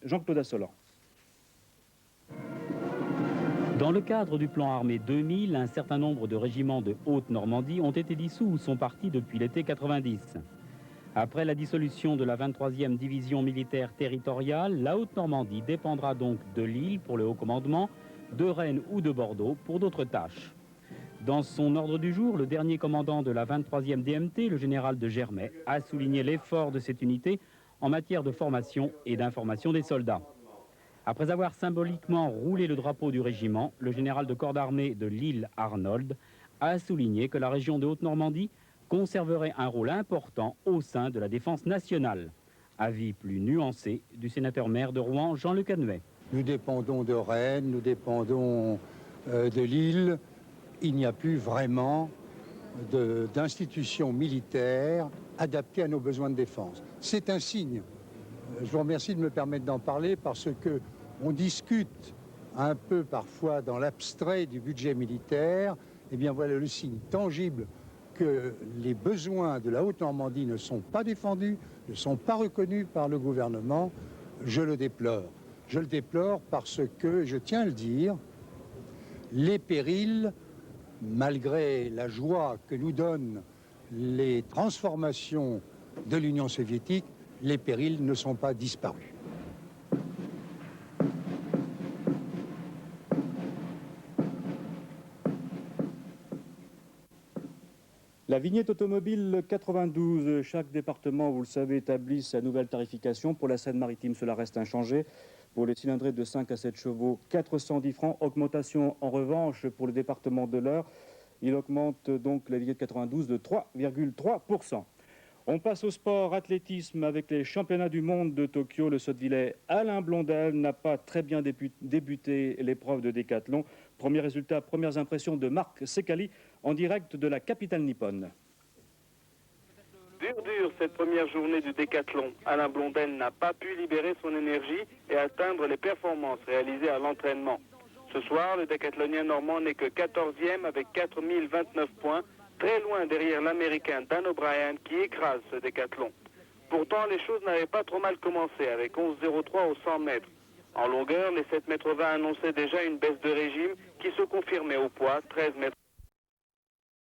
Jean-Claude Assolan. Dans le cadre du plan armé 2000, un certain nombre de régiments de Haute-Normandie ont été dissous ou sont partis depuis l'été 90. Après la dissolution de la 23e division militaire territoriale, la Haute-Normandie dépendra donc de Lille pour le haut commandement, de Rennes ou de Bordeaux pour d'autres tâches. Dans son ordre du jour, le dernier commandant de la 23e DMT, le général de Germay, a souligné l'effort de cette unité en matière de formation et d'information des soldats. Après avoir symboliquement roulé le drapeau du régiment, le général de corps d'armée de Lille, Arnold, a souligné que la région de Haute-Normandie conserverait un rôle important au sein de la défense nationale. Avis plus nuancé du sénateur-maire de Rouen, Jean-Luc Anouet. Nous dépendons de Rennes, nous dépendons de Lille. Il n'y a plus vraiment d'institutions militaires adaptées à nos besoins de défense. C'est un signe. Je vous remercie de me permettre d'en parler parce que on discute un peu parfois dans l'abstrait du budget militaire. Eh bien voilà le signe tangible que les besoins de la Haute-Normandie ne sont pas défendus, ne sont pas reconnus par le gouvernement. Je le déplore. Je le déplore parce que, je tiens à le dire, les périls, malgré la joie que nous donnent les transformations de l'Union soviétique, les périls ne sont pas disparus. La vignette automobile 92, chaque département, vous le savez, établit sa nouvelle tarification. Pour la Seine-Maritime, cela reste inchangé. Pour les cylindrés de 5 à 7 chevaux, 410 francs. Augmentation en revanche pour le département de l'Eure. Il augmente donc la vignette 92 de 3,3%. On passe au sport athlétisme avec les championnats du monde de Tokyo. Le Sottevillais Alain Blondel n'a pas très bien débuté l'épreuve de décathlon. Premier résultat, premières impressions de Marc Sekali en direct de la capitale nippone. Dur cette première journée du décathlon. Alain Blondel n'a pas pu libérer son énergie et atteindre les performances réalisées à l'entraînement. Ce soir, le décathlonien normand n'est que 14e avec 4029 points, très loin derrière l'Américain Dan O'Brien qui écrase ce décathlon. Pourtant, les choses n'avaient pas trop mal commencé avec 11,03 aux 100 mètres. En longueur, les 7,20 m annonçaient déjà une baisse de régime qui se confirmait au poids, 13 mètres.